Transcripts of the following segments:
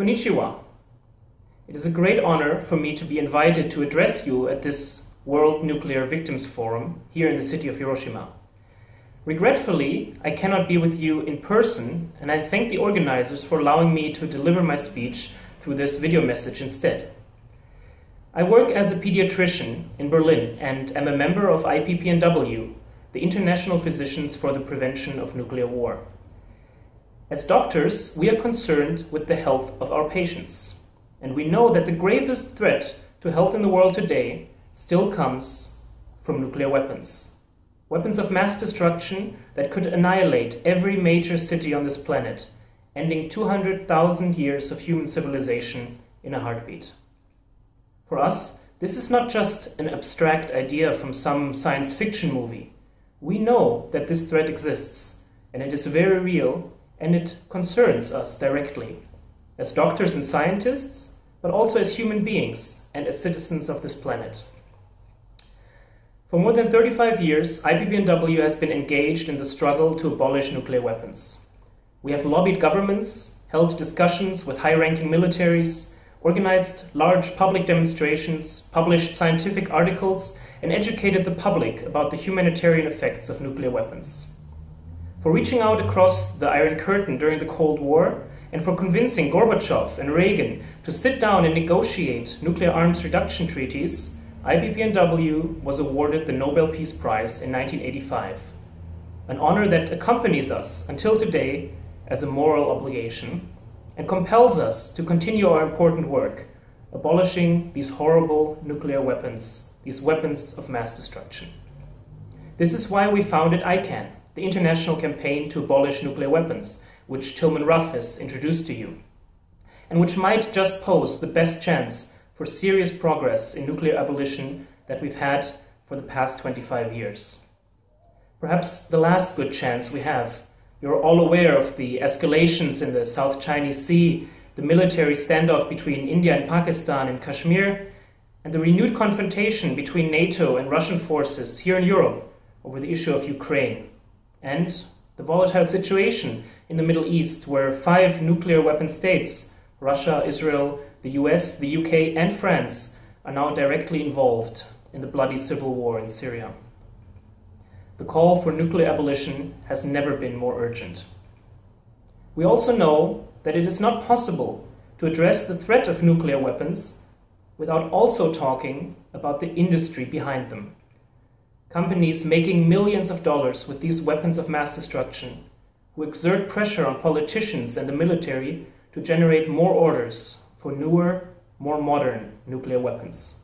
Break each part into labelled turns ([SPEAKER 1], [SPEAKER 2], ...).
[SPEAKER 1] Konnichiwa. It is a great honor for me to be invited to address you at this World Nuclear Victims Forum here in the city of Hiroshima. Regretfully, I cannot be with you in person, and I thank the organizers for allowing me to deliver my speech through this video message instead. I work as a pediatrician in Berlin and am a member of IPPNW, the International Physicians for the Prevention of Nuclear War. As doctors, we are concerned with the health of our patients, and we know that the gravest threat to health in the world today still comes from nuclear weapons. Weapons of mass destruction that could annihilate every major city on this planet, ending 200,000 years of human civilization in a heartbeat. For us, this is not just an abstract idea from some science fiction movie. We know that this threat exists, and it is very real, and it concerns us directly, as doctors and scientists, but also as human beings and as citizens of this planet. For more than 35 years, IPPNW has been engaged in the struggle to abolish nuclear weapons. We have lobbied governments, held discussions with high-ranking militaries, organized large public demonstrations, published scientific articles, and educated the public about the humanitarian effects of nuclear weapons. For reaching out across the Iron Curtain during the Cold War, and for convincing Gorbachev and Reagan to sit down and negotiate nuclear arms reduction treaties, IPPNW was awarded the Nobel Peace Prize in 1985, an honor that accompanies us until today as a moral obligation and compels us to continue our important work, abolishing these horrible nuclear weapons, these weapons of mass destruction. This is why we founded ICAN, the International Campaign to Abolish Nuclear Weapons, which Tilman Ruff has introduced to you, and which might just pose the best chance for serious progress in nuclear abolition that we've had for the past 25 years. Perhaps the last good chance we have. You're all aware of the escalations in the South Chinese Sea, the military standoff between India and Pakistan in Kashmir, and the renewed confrontation between NATO and Russian forces here in Europe over the issue of Ukraine, and the volatile situation in the Middle East where 5 nuclear weapon states, Russia, Israel, the US, the UK and France, are now directly involved in the bloody civil war in Syria. The call for nuclear abolition has never been more urgent. We also know that it is not possible to address the threat of nuclear weapons without also talking about the industry behind them. Companies making millions of dollars with these weapons of mass destruction, who exert pressure on politicians and the military to generate more orders for newer, more modern nuclear weapons.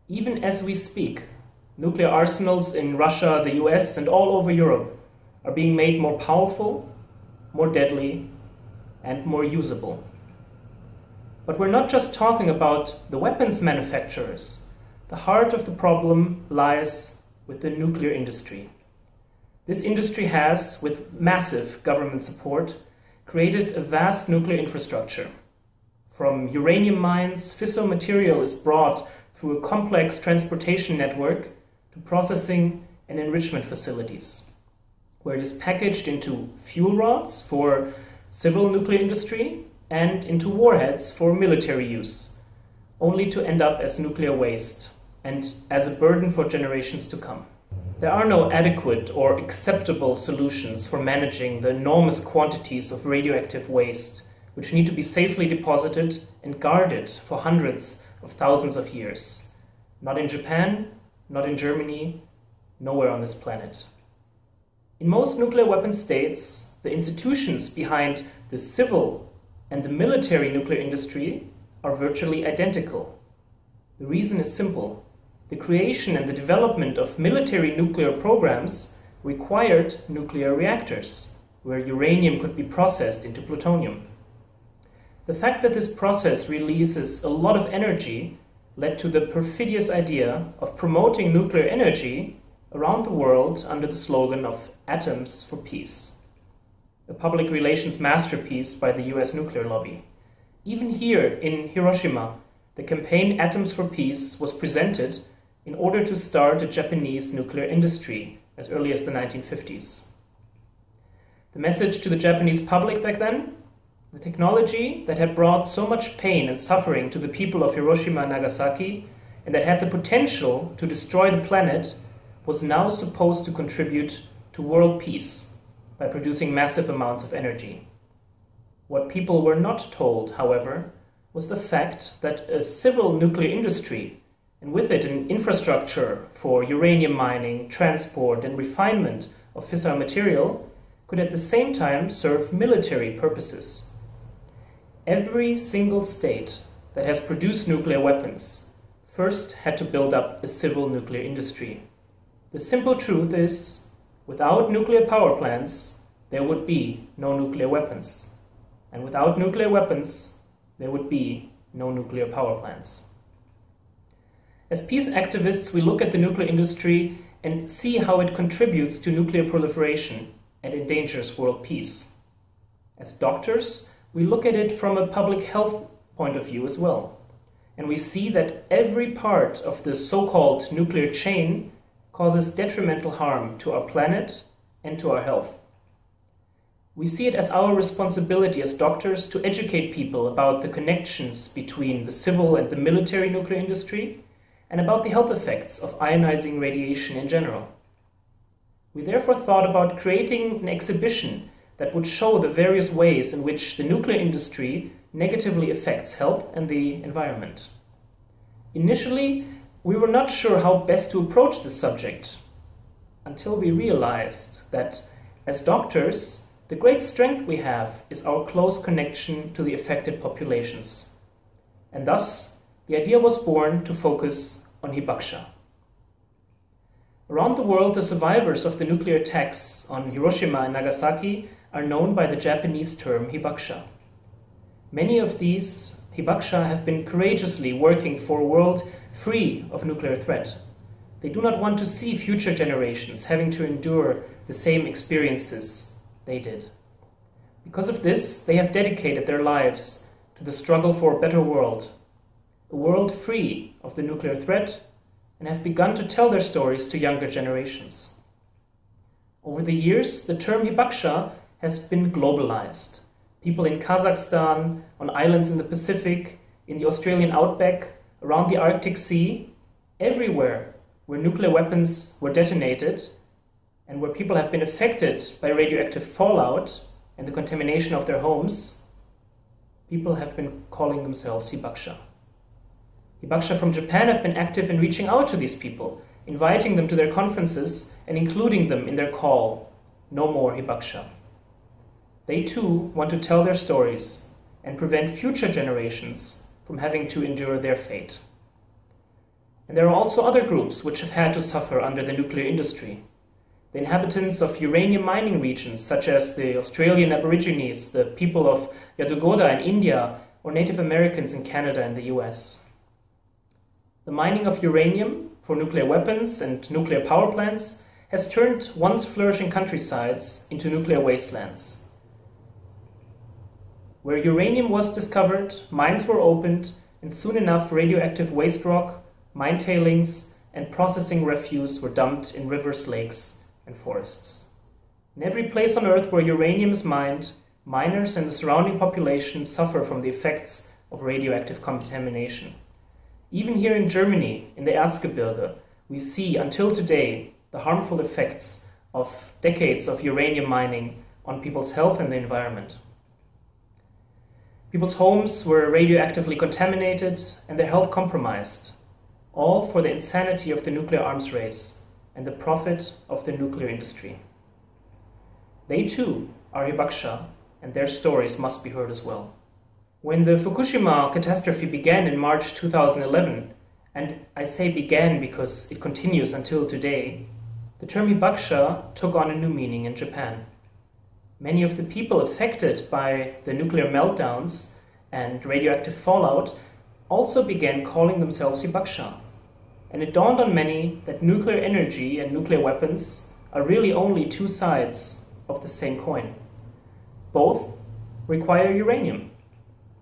[SPEAKER 1] Even as we speak, nuclear arsenals in Russia, the US, and all over Europe are being made more powerful, more deadly, and more usable. But we're not just talking about the weapons manufacturers. The heart of the problem lies with the nuclear industry. This industry has, with massive government support, created a vast nuclear infrastructure. From uranium mines, fissile material is brought through a complex transportation network to processing and enrichment facilities, where it is packaged into fuel rods for civil nuclear industry and into warheads for military use, only to end up as nuclear waste and as a burden for generations to come. There are no adequate or acceptable solutions for managing the enormous quantities of radioactive waste, which need to be safely deposited and guarded for hundreds of thousands of years. Not in Japan, not in Germany, nowhere on this planet. In most nuclear weapon states, the institutions behind the civil and the military nuclear industry are virtually identical. The reason is simple. The creation and the development of military nuclear programs required nuclear reactors, where uranium could be processed into plutonium. The fact that this process releases a lot of energy led to the perfidious idea of promoting nuclear energy around the world under the slogan of Atoms for Peace, a public relations masterpiece by the US nuclear lobby. Even here in Hiroshima, the campaign Atoms for Peace was presented in order to start a Japanese nuclear industry as early as the 1950s. The message to the Japanese public back then? The technology that had brought so much pain and suffering to the people of Hiroshima and Nagasaki, and that had the potential to destroy the planet, was now supposed to contribute to world peace by producing massive amounts of energy. What people were not told, however, was the fact that a civil nuclear industry, and with it an infrastructure for uranium mining, transport, and refinement of fissile material, could at the same time serve military purposes. Every single state that has produced nuclear weapons first had to build up a civil nuclear industry. The simple truth is, without nuclear power plants, there would be no nuclear weapons. And without nuclear weapons, there would be no nuclear power plants. As peace activists, we look at the nuclear industry and see how it contributes to nuclear proliferation and endangers world peace. As doctors, we look at it from a public health point of view as well. And we see that every part of the so-called nuclear chain causes detrimental harm to our planet and to our health. We see it as our responsibility as doctors to educate people about the connections between the civil and the military nuclear industry and about the health effects of ionizing radiation in general. We therefore thought about creating an exhibition that would show the various ways in which the nuclear industry negatively affects health and the environment. Initially, we were not sure how best to approach this subject, until we realized that, as doctors, the great strength we have is our close connection to the affected populations. And thus, the idea was born to focus on Hibakusha. Around the world, the survivors of the nuclear attacks on Hiroshima and Nagasaki are known by the Japanese term Hibakusha. Many of these Hibakusha have been courageously working for a world free of nuclear threat. They do not want to see future generations having to endure the same experiences they did. Because of this, they have dedicated their lives to the struggle for a better world, a world free of the nuclear threat, and have begun to tell their stories to younger generations. Over the years, the term Hibakusha has been globalized. People in Kazakhstan, on islands in the Pacific, in the Australian outback, around the Arctic Sea, everywhere where nuclear weapons were detonated and where people have been affected by radioactive fallout and the contamination of their homes, people have been calling themselves Hibakusha. Hibakusha from Japan have been active in reaching out to these people, inviting them to their conferences and including them in their call, "No more Hibakusha." They too want to tell their stories and prevent future generations from having to endure their fate. And there are also other groups which have had to suffer under the nuclear industry. The inhabitants of uranium mining regions, such as the Australian Aborigines, the people of Yadugoda in India, or Native Americans in Canada and the US. The mining of uranium for nuclear weapons and nuclear power plants has turned once flourishing countrysides into nuclear wastelands. Where uranium was discovered, mines were opened, and soon enough radioactive waste rock, mine tailings, and processing refuse were dumped in rivers, lakes, and forests. In every place on Earth where uranium is mined, miners and the surrounding population suffer from the effects of radioactive contamination. Even here in Germany, in the Erzgebirge, we see until today the harmful effects of decades of uranium mining on people's health and the environment. People's homes were radioactively contaminated and their health compromised, all for the insanity of the nuclear arms race and the profit of the nuclear industry. They too are Hibakusha, and their stories must be heard as well. When the Fukushima catastrophe began in March 2011, and I say began because it continues until today, the term Hibakusha took on a new meaning in Japan. Many of the people affected by the nuclear meltdowns and radioactive fallout also began calling themselves Hibakusha. And it dawned on many that nuclear energy and nuclear weapons are really only two sides of the same coin. Both require uranium.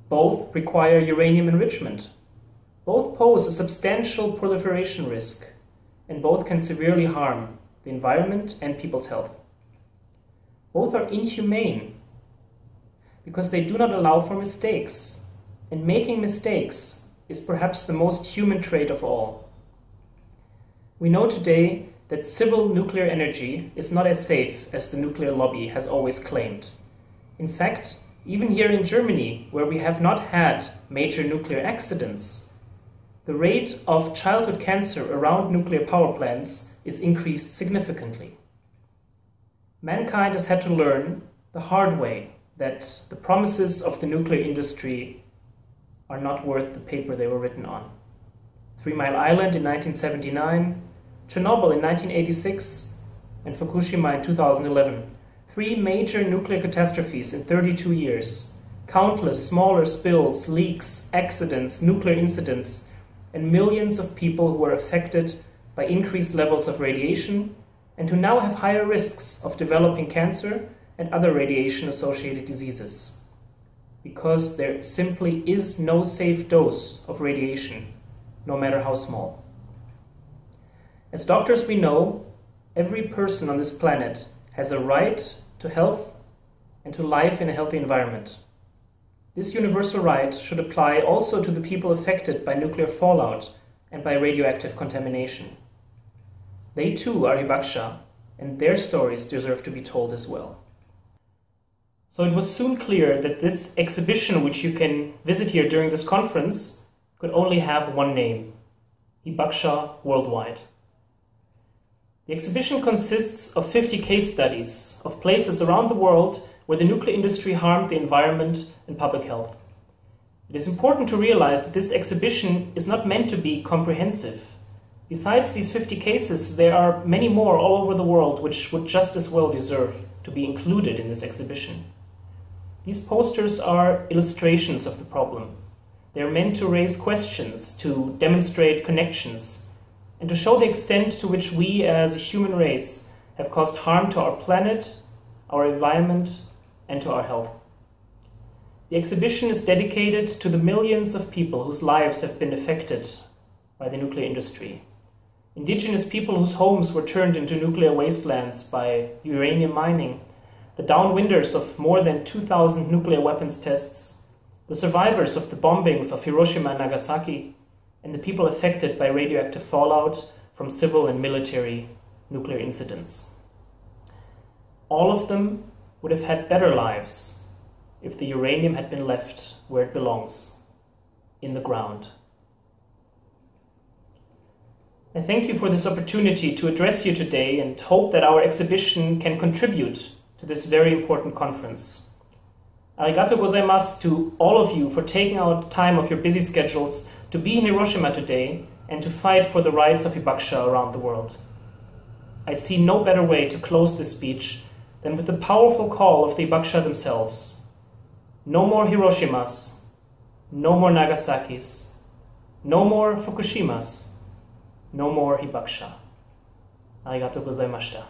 [SPEAKER 1] Both require uranium enrichment. Both pose a substantial proliferation risk, and both can severely harm the environment and people's health. Both are inhumane. because they do not allow for mistakes, and making mistakes is perhaps the most human trait of all. We know today that civil nuclear energy is not as safe as the nuclear lobby has always claimed. In fact, even here in Germany, where we have not had major nuclear accidents, the rate of childhood cancer around nuclear power plants is increased significantly. Mankind has had to learn the hard way that the promises of the nuclear industry are not worth the paper they were written on. 3 Mile Island in 1979, Chernobyl in 1986, and Fukushima in 2011. 3 major nuclear catastrophes in 32 years, countless smaller spills, leaks, accidents, nuclear incidents, and millions of people who were affected by increased levels of radiation and who now have higher risks of developing cancer and other radiation-associated diseases. Because there simply is no safe dose of radiation, no matter how small. As doctors, we know every person on this planet has a right to health and to life in a healthy environment. This universal right should apply also to the people affected by nuclear fallout and by radioactive contamination. They too are Hibakusha, and their stories deserve to be told as well. So it was soon clear that this exhibition, which you can visit here during this conference, could only have one name: Hibakusha Worldwide. The exhibition consists of 50 case studies of places around the world where the nuclear industry harmed the environment and public health. It is important to realize that this exhibition is not meant to be comprehensive. Besides these 50 cases, there are many more all over the world which would just as well deserve to be included in this exhibition. These posters are illustrations of the problem. They are meant to raise questions, to demonstrate connections, and to show the extent to which we as a human race have caused harm to our planet, our environment, and to our health. The exhibition is dedicated to the millions of people whose lives have been affected by the nuclear industry. Indigenous people whose homes were turned into nuclear wastelands by uranium mining, the downwinders of more than 2,000 nuclear weapons tests, the survivors of the bombings of Hiroshima and Nagasaki, and the people affected by radioactive fallout from civil and military nuclear incidents. All of them would have had better lives if the uranium had been left where it belongs, in the ground. I thank you for this opportunity to address you today and hope that our exhibition can contribute to this very important conference. Arigato gozaimasu to all of you for taking out time of your busy schedules to be in Hiroshima today and to fight for the rights of Hibakusha around the world. I see no better way to close this speech than with the powerful call of the Hibakusha themselves. No more Hiroshimas, no more Nagasakis, no more Fukushimas, no more Hibakusha. Arigato gozaimashita.